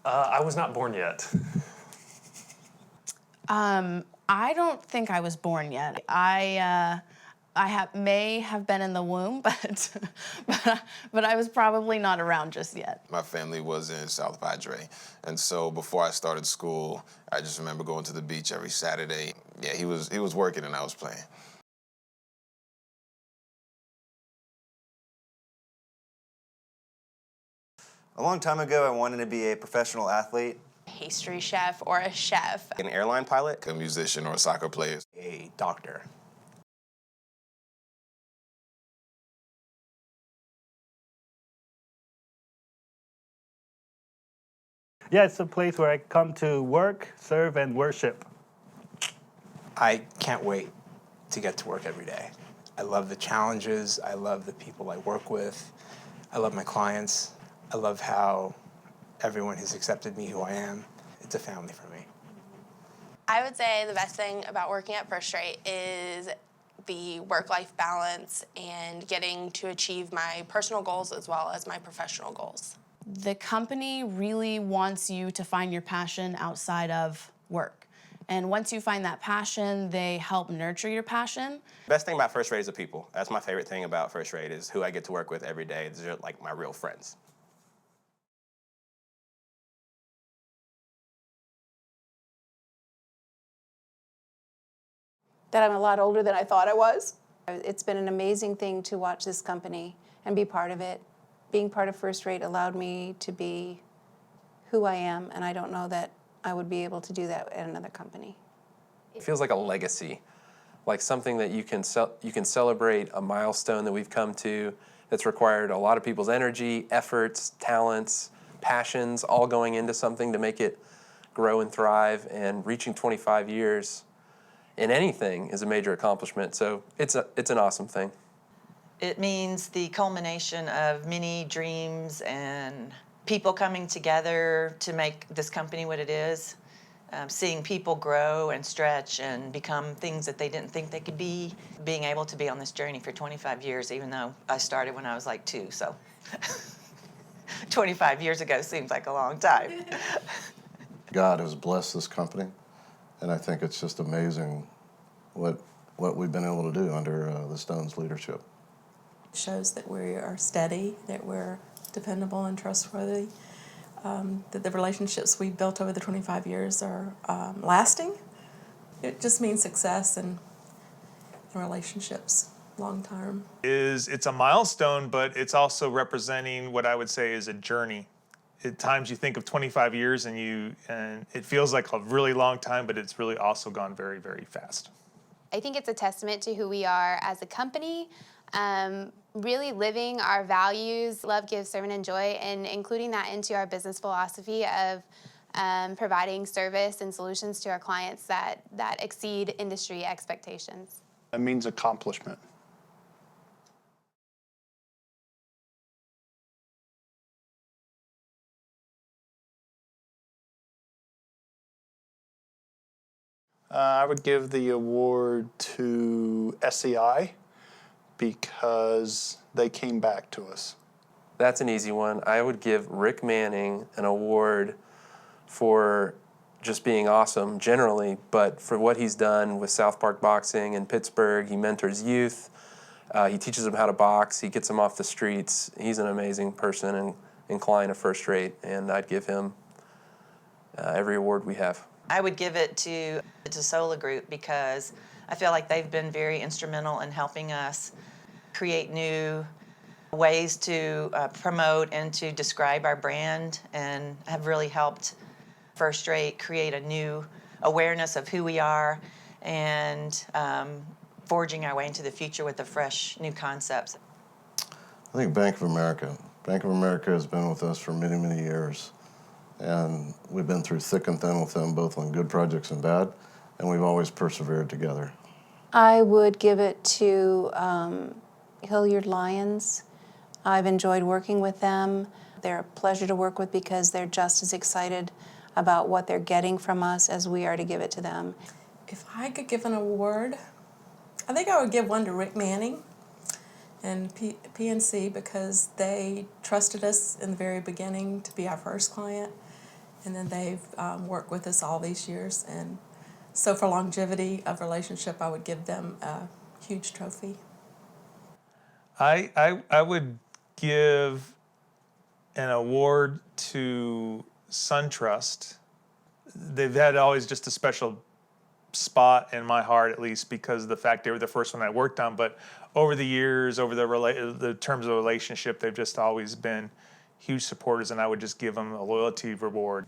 I was not born yet. I don't think I was born yet. I may have been in the womb, but I was probably not around just yet. My family was in South Padre, and so before I started school, I just remember going to the beach every Saturday. Yeah, he was working and I was playing. A long time ago, I wanted to be a professional athlete. Pastry chef or a chef. An airline pilot. A musician or a soccer player. A doctor. Yeah, it's a place where I come to work, serve, and worship. I can't wait to get to work every day. I love the challenges. I love the people I work with. I love my clients. I love how everyone has accepted me who I am. It's a family for me. I would say the best thing about working at First Rate is the work-life balance and getting to achieve my personal goals as well as my professional goals. The company really wants you to find your passion outside of work. And once you find that passion, they help nurture your passion. Best thing about First Rate is the people. That's my favorite thing about First Rate is who I get to work with every day. They're like my real friends. That I'm a lot older than I thought I was. It's been an amazing thing to watch this company and be part of it. Being part of First Rate allowed me to be who I am, and I don't know that I would be able to do that at another company. It feels like a legacy, like something that you can celebrate, a milestone that we've come to that's required a lot of people's energy, efforts, talents, passions, all going into something to make it grow and thrive, and reaching 25 years in anything is a major accomplishment. So it's an awesome thing. It means the culmination of many dreams and people coming together to make this company what it is. Seeing people grow and stretch and become things that they didn't think they could be. Being able to be on this journey for 25 years, even though I started when I was like 2, so 25 years ago seems like a long time. God has blessed this company, and I think it's just amazing what we've been able to do under the Stones' leadership. It shows that we are steady, that we're dependable and trustworthy, that the relationships we've built over the 25 years are lasting. It just means success and relationships long term. It's a milestone, but it's also representing what I would say is a journey. At times you think of 25 years and it feels like a really long time, but it's really also gone very, very fast. I think it's a testament to who we are as a company, really living our values, love, give, serve, and enjoy, and including that into our business philosophy of providing service and solutions to our clients that exceed industry expectations. It means accomplishment. I would give the award to SEI because they came back to us. That's an easy one. I would give Rick Manning an award for just being awesome generally, but for what he's done with South Park Boxing in Pittsburgh. He mentors youth. He teaches them how to box. He gets them off the streets. He's an amazing person and client of First Rate, and I'd give him every award we have. I would give it to Sola Group because I feel like they've been very instrumental in helping us create new ways to promote and to describe our brand, and have really helped First Rate create a new awareness of who we are and forging our way into the future with the fresh new concepts. I think Bank of America. Bank of America has been with us for many, many years. And we've been through thick and thin with them, both on good projects and bad, and we've always persevered together. I would give it to Hilliard Lyons. I've enjoyed working with them. They're a pleasure to work with because they're just as excited about what they're getting from us as we are to give it to them. If I could give an award, I think I would give one to Rick Manning and PNC because they trusted us in the very beginning to be our first client, And then they've worked with us all these years. And so for longevity of relationship, I would give them a huge trophy. I would give an award to SunTrust. They've had always just a special spot in my heart, at least because of the fact they were the first one I worked on. But over the years, over the terms of the relationship, they've just always been huge supporters, and I would just give them a loyalty reward.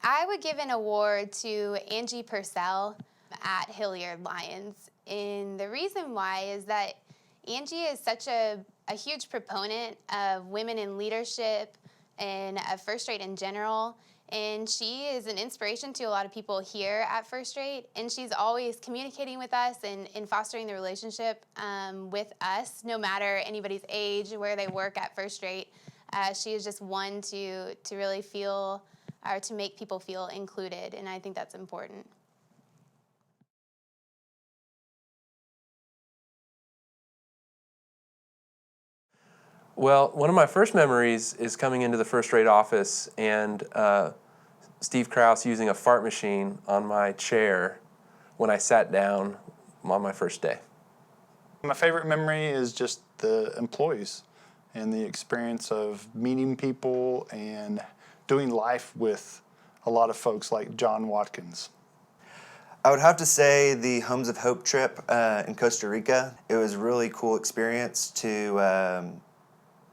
I would give an award to Angie Purcell at Hilliard Lyons. And the reason why is that Angie is such a huge proponent of women in leadership and of First Rate in general. And she is an inspiration to a lot of people here at First Rate. And she's always communicating with us and fostering the relationship with us, no matter anybody's age, where they work at First Rate. She is just one to really feel, or to make people feel included. And I think that's important. Well, one of my first memories is coming into the First Rate office and Steve Krause using a fart machine on my chair when I sat down on my first day. My favorite memory is just the employees and the experience of meeting people and doing life with a lot of folks like John Watkins. I would have to say the Homes of Hope trip in Costa Rica. It was a really cool experience to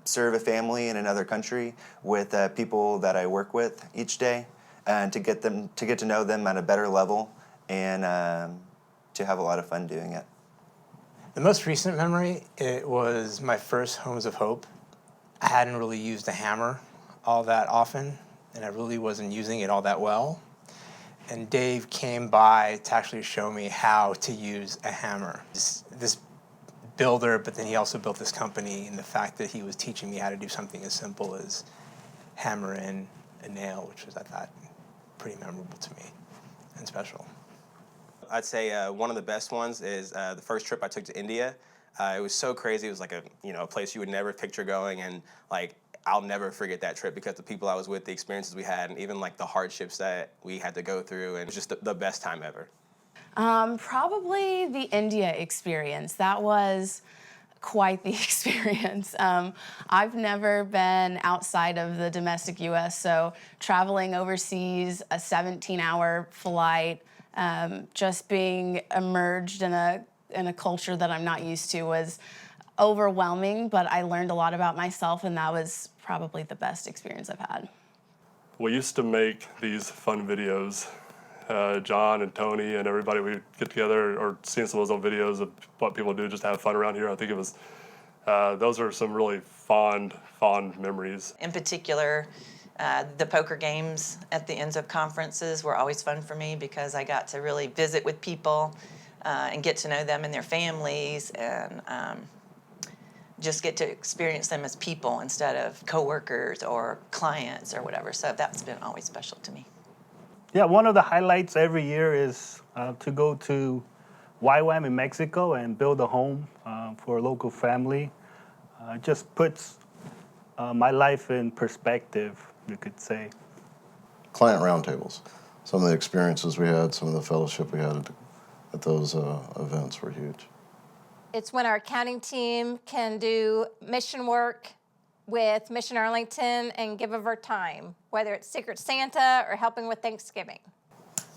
serve a family in another country with people that I work with each day, and to get to know them at a better level, and to have a lot of fun doing it. The most recent memory, it was my first Homes of Hope. I hadn't really used a hammer all that often, and I really wasn't using it all that well. And Dave came by to actually show me how to use a hammer. This builder, but then he also built this company, and the fact that he was teaching me how to do something as simple as hammer in a nail, which was, I thought, pretty memorable to me and special. I'd say one of the best ones is the first trip I took to India. It was so crazy. It was like a place you would never picture going, and like I'll never forget that trip because the people I was with, the experiences we had, and even like the hardships that we had to go through, and it was just the best time ever. Probably the India experience. That was quite the experience. I've never been outside of the domestic U.S., so traveling overseas, a 17-hour flight, just being immersed in a culture that I'm not used to was overwhelming, but I learned a lot about myself, and that was probably the best experience I've had. We used to make these fun videos. John and Tony and everybody, we get together, or seeing some of those old videos of what people do just to have fun around here. I think it was, those are some really fond memories. In particular, the poker games at the ends of conferences were always fun for me because I got to really visit with people and get to know them and their families, and just get to experience them as people instead of coworkers or clients or whatever. So that's been always special to me. Yeah, one of the highlights every year is to go to YWAM in Mexico and build a home for a local family. It just puts my life in perspective, you could say. Client roundtables. Some of the experiences we had, some of the fellowship we had at those events were huge. It's when our accounting team can do mission work with Mission Arlington and give of our time, whether it's Secret Santa or helping with Thanksgiving.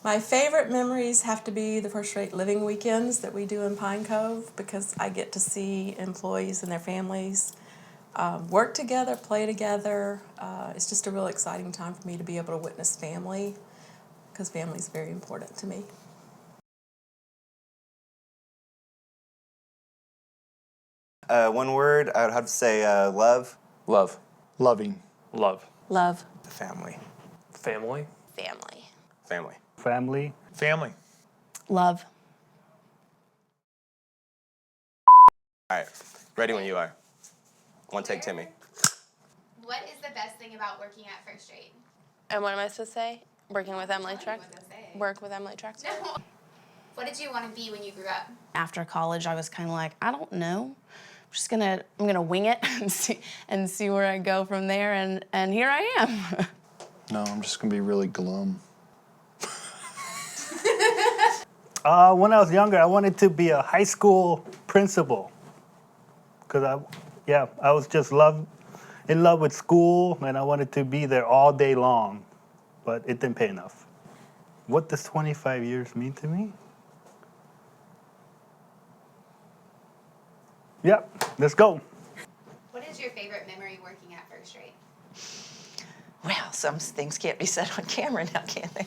My favorite memories have to be the First Rate Living weekends that we do in Pine Cove, because I get to see employees and their families work together, play together. It's just a real exciting time for me to be able to witness family, because family is very important to me. One word, I would have to say love. Love. Loving. Love. Love. The family. Family. Family. Family. Family. Family. Love. All right, ready when you are. One take, Timmy. What is the best thing about working at First Rate? And what am I supposed to say? Working with Emily Trex? Work with Emily Trex? No. What did you want to be when you grew up? After college, I was kind of like, I don't know. I'm gonna wing it and see where I go from there, and here I am. No, I'm just gonna be really glum. When I was younger, I wanted to be a high school principal. Because I was just in love with school, and I wanted to be there all day long, but it didn't pay enough. What does 25 years mean to me? Yep, let's go. What is your favorite memory working at First Rate? Well, some things can't be said on camera now, can they?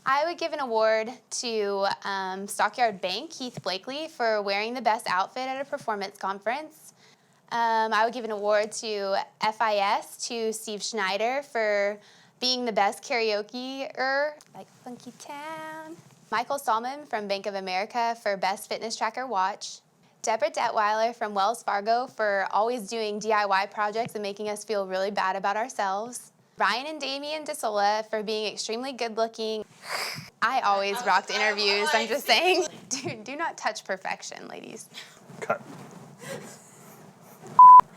I would give an award to Stockyard Bank, Keith Blakely, for wearing the best outfit at a performance conference. I would give an award to FIS to Steve Schneider for being the best karaoke-er, like Funky Town. Michael Stallman from Bank of America for Best Fitness Tracker Watch. Deborah Detweiler from Wells Fargo for always doing DIY projects and making us feel really bad about ourselves. Ryan and Damian DeSola for being extremely good-looking. I always rocked interviews, I'm just saying. Do not touch perfection, ladies. Cut.